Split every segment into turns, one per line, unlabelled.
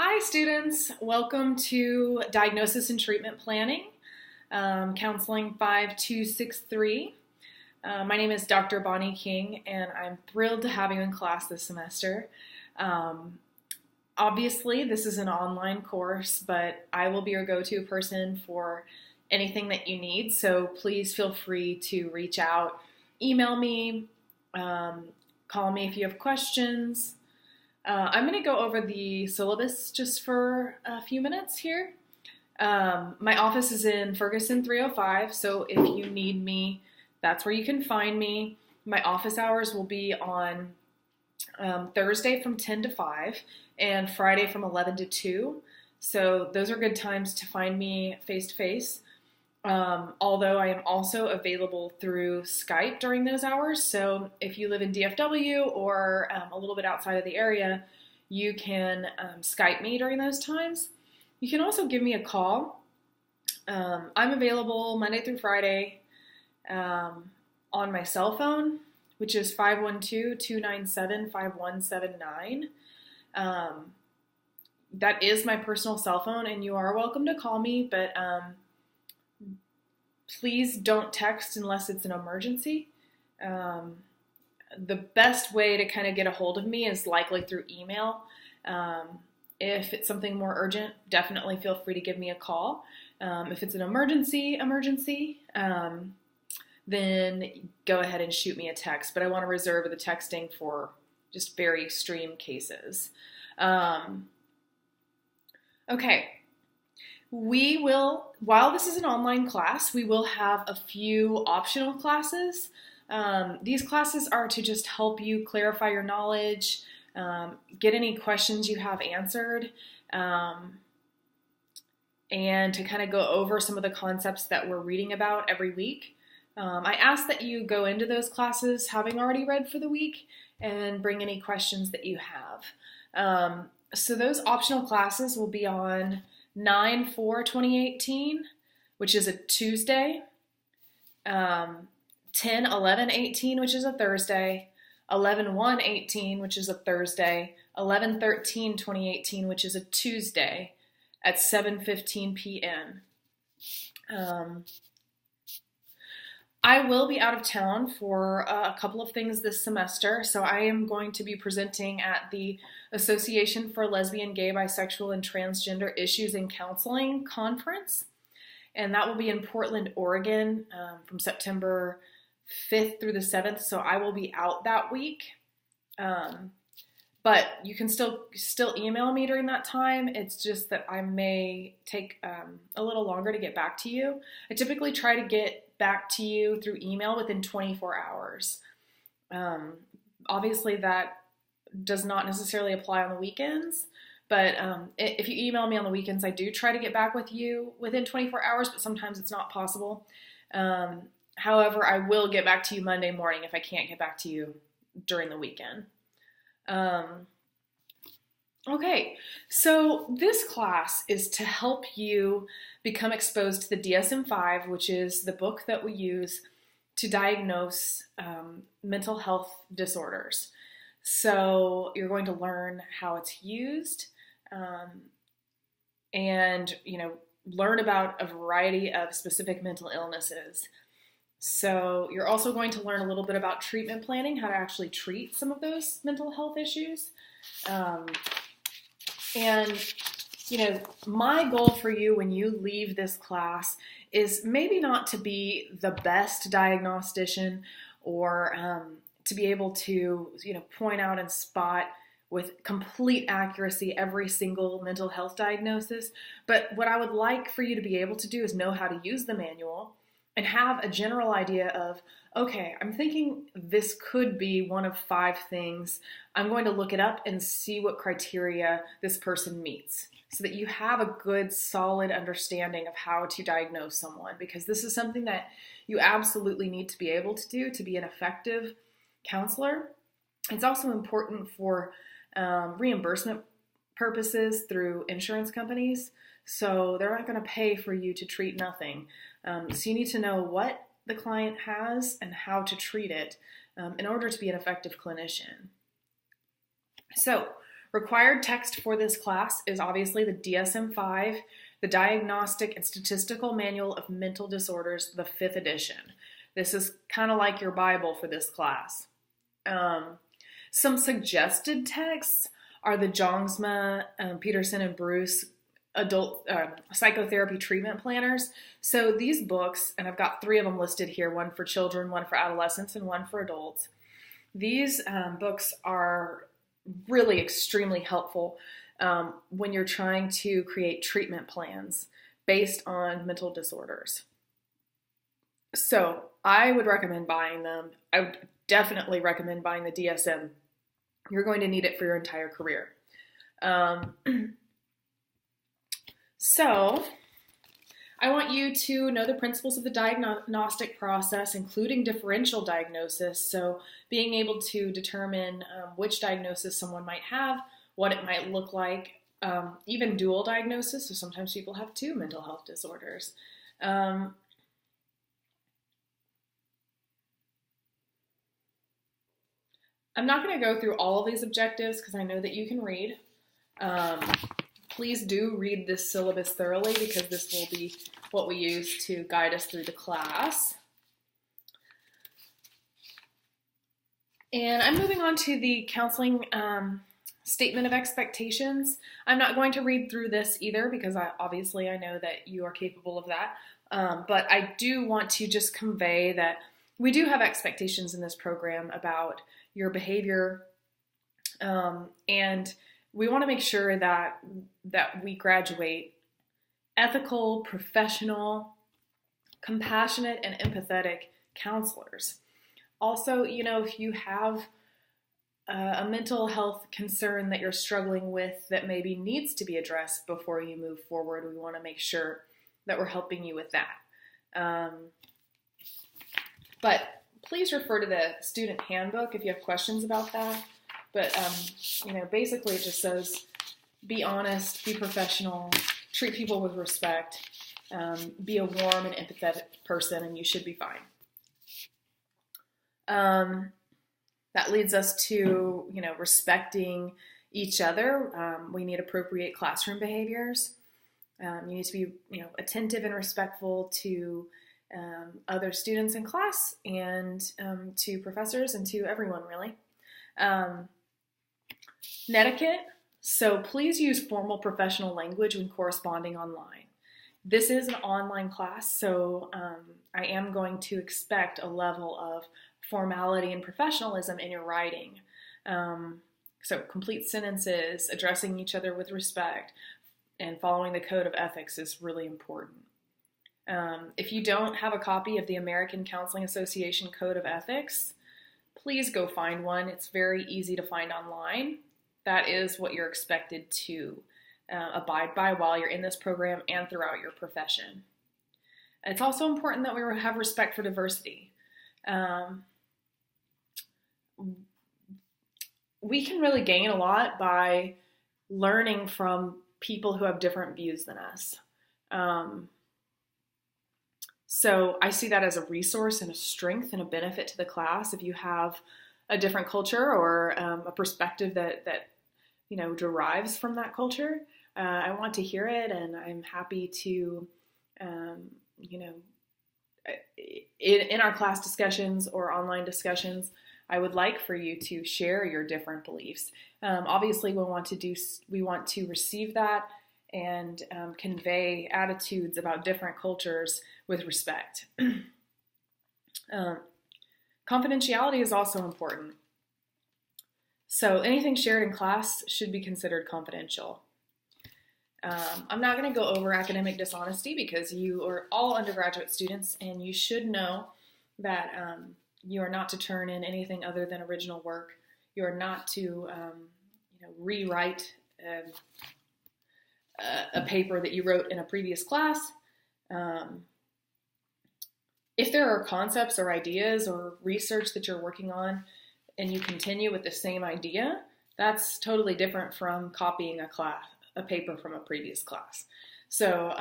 Hi students, welcome to Diagnosis and Treatment Planning, Counseling 5263. My name is Dr. Bonnie King and I'm thrilled to have you in class this semester. Obviously this is an online course, but I will be your go-to person for anything that you need, so please feel free to reach out, email me, call me if you have questions. I'm going to go over the syllabus just for a few minutes here. My office is in Ferguson 305, so if you need me, that's where you can find me. My office hours will be on Thursday from 10 to 5 and Friday from 11 to 2. So those are good times to find me face-to-face. Although I am also available through Skype during those hours. So if you live in DFW or a little bit outside of the area, you can Skype me during those times. You can also give me a call. I'm available Monday through Friday on my cell phone, which is 512-297-5179. That is my personal cell phone, and you are welcome to call me, but please don't text unless it's an emergency. The best way to kind of get a hold of me is likely through email. If it's something more urgent, definitely feel free to give me a call. If it's an emergency, then go ahead and shoot me a text. But I want to reserve the texting for just very extreme cases. Okay. We will, while this is an online class, we will have a few optional classes. These classes are to just help you clarify your knowledge, get any questions you have answered, and to kind of go over some of the concepts that we're reading about every week. I ask that you go into those classes having already read for the week and bring any questions that you have. So those optional classes will be on 9/4/2018, which is a Tuesday, 10/11/18, which is a Thursday, 11/1/18, which is a Thursday, 11/13/2018, which is a Tuesday at 7:15 p.m. I will be out of town for a couple of things this semester, so I am going to be presenting at the Association for Lesbian, Gay, Bisexual, and Transgender Issues in Counseling Conference, and that will be in Portland, Oregon from September 5th through the 7th, so I will be out that week. But you can still email me during that time. It's just that I may take a little longer to get back to you. I typically try to get back to you through email within 24 hours. Obviously that does not necessarily apply on the weekends, but if you email me on the weekends, I do try to get back with you within 24 hours, but sometimes it's not possible. However, I will get back to you Monday morning if I can't get back to you during the weekend. Okay, so this class is to help you become exposed to the DSM-5, which is the book that we use to diagnose mental health disorders. So you're going to learn how it's used and, learn about a variety of specific mental illnesses. So you're also going to learn a little bit about treatment planning, how to actually treat some of those mental health issues. My goal for you when you leave this class is maybe not to be the best diagnostician or to be able to, point out and spot with complete accuracy every single mental health diagnosis. But what I would like for you to be able to do is know how to use the manual and have a general idea of, okay, I'm thinking this could be one of 5 things. I'm going to look it up and see what criteria this person meets so that you have a good, solid understanding of how to diagnose someone, because this is something that you absolutely need to be able to do to be an effective counselor. It's also important for reimbursement purposes through insurance companies, so they're not going to pay for you to treat nothing. So you need to know what the client has and how to treat it in order to be an effective clinician. So Required text for this class is obviously the DSM-5, the Diagnostic and Statistical Manual of Mental Disorders, the 5th edition. This is kind of like your Bible for this class. Some suggested texts are the Jongsma, Peterson, and Bruce adult psychotherapy treatment planners. So these books, and I've got 3 of them listed here, one for children, one for adolescents, and one for adults. These books are really extremely helpful when you're trying to create treatment plans based on mental disorders. So I would recommend buying them. I would definitely recommend buying the DSM. You're going to need it for your entire career. So I want you to know the principles of the diagnostic process, including differential diagnosis. So being able to determine which diagnosis someone might have, what it might look like, even dual diagnosis. So sometimes people have 2 mental health disorders. I'm not going to go through all of these objectives because I know that you can read. Please do read this syllabus thoroughly because this will be what we use to guide us through the class. And I'm moving on to the counseling statement of expectations. I'm not going to read through this either because obviously I know that you are capable of that. But I do want to just convey that we do have expectations in this program about your behavior, and we want to make sure that we graduate ethical, professional, compassionate, and empathetic counselors. Also, if you have a mental health concern that you're struggling with that maybe needs to be addressed before you move forward, we want to make sure that we're helping you with that. But please refer to the student handbook if you have questions about that. But, basically it just says, be honest, be professional, treat people with respect, be a warm and empathetic person, and you should be fine. That leads us to, respecting each other. We need appropriate classroom behaviors. You need to be, attentive and respectful to other students in class and to professors and to everyone, really. Netiquette. So please use formal professional language when corresponding online. This is an online class, so I am going to expect a level of formality and professionalism in your writing. So complete sentences, addressing each other with respect, and following the code of ethics is really important. If you don't have a copy of the American Counseling Association Code of Ethics, please go find one. It's very easy to find online. That is what you're expected to abide by while you're in this program and throughout your profession. It's also important that we have respect for diversity. We can really gain a lot by learning from people who have different views than us. So I see that as a resource and a strength and a benefit to the class. If you have a different culture or a perspective that derives from that culture, I want to hear it, and I'm happy to, in our class discussions or online discussions, I would like for you to share your different beliefs. Obviously, we want to receive that and convey attitudes about different cultures with respect. Confidentiality is also important. So anything shared in class should be considered confidential. I'm not going to go over academic dishonesty because you are all undergraduate students and you should know that you are not to turn in anything other than original work. You are not to rewrite a paper that you wrote in a previous class. If there are concepts or ideas or research that you're working on and you continue with the same idea, that's totally different from copying a paper from a previous class. So,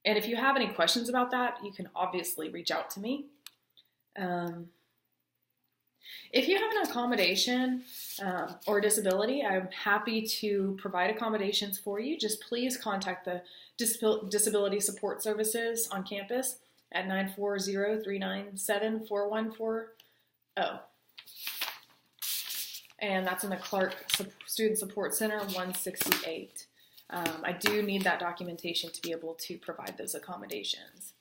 and if you have any questions about that, you can obviously reach out to me. If you have an accommodation or disability, I'm happy to provide accommodations for you. Just please contact the Disability Support Services on campus at 940-397-4140. And that's in the Clark Student Support Center, 168. I do need that documentation to be able to provide those accommodations.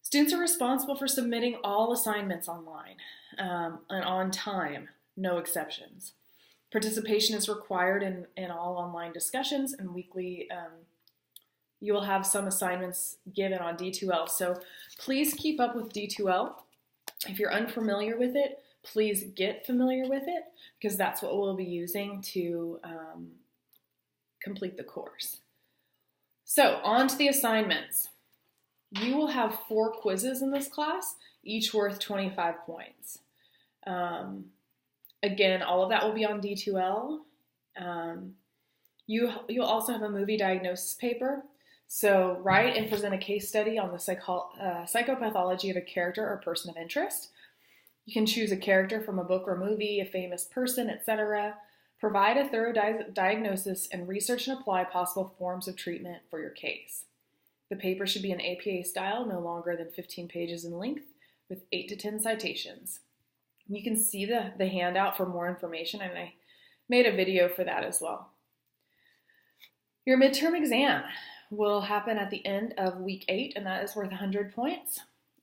Students are responsible for submitting all assignments online and on time, no exceptions. Participation is required in all online discussions, and weekly you will have some assignments given on D2L. So please keep up with D2L. If you're unfamiliar with it, please get familiar with it, because that's what we'll be using to complete the course. So on to the assignments. You will have 4 quizzes in this class, each worth 25 points. Again, all of that will be on D2L. You'll also have a movie diagnosis paper. So write and present a case study on the psychopathology of a character or person of interest. You can choose a character from a book or movie, a famous person, etc. Provide a thorough diagnosis and research and apply possible forms of treatment for your case. The paper should be in APA style, no longer than 15 pages in length, with 8 to 10 citations. You can see the handout for more information, and I made a video for that as well. Your midterm exam will happen at the end of week 8, and that is worth 100 points.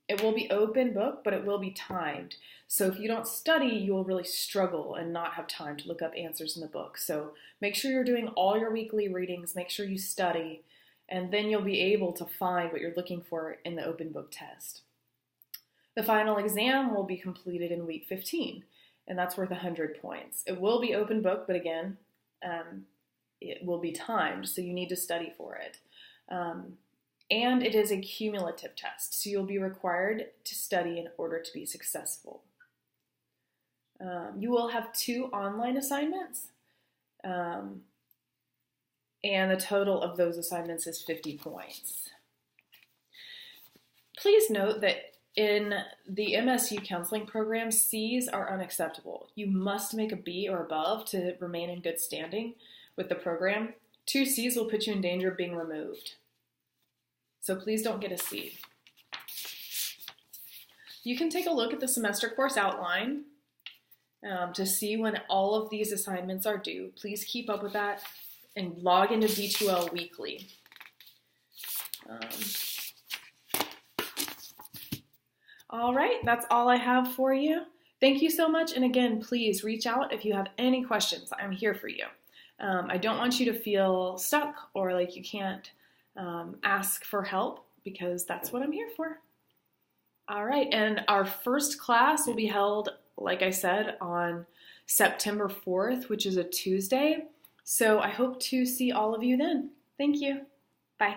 It will be open book, but it will be timed. So if you don't study, you will really struggle and not have time to look up answers in the book. So make sure you're doing all your weekly readings, make sure you study, and then you'll be able to find what you're looking for in the open book test. The final exam will be completed in week 15, and that's worth 100 points. It will be open book, but again, it will be timed, so you need to study for it. And it is a cumulative test, so you'll be required to study in order to be successful. You will have 2 online assignments, and the total of those assignments is 50 points. Please note that in the MSU counseling program, C's are unacceptable. You must make a B or above to remain in good standing with the program. 2 C's will put you in danger of being removed. So please don't get a C. You can take a look at the semester course outline to see when all of these assignments are due. Please keep up with that and log into D2L weekly. All right, that's all I have for you. Thank you so much, and again, please reach out if you have any questions. I'm here for you. I don't want you to feel stuck or like you can't ask for help, because that's what I'm here for. All right, and our first class will be held, like I said, on September 4th, which is a Tuesday. So I hope to see all of you then. Thank you. Bye.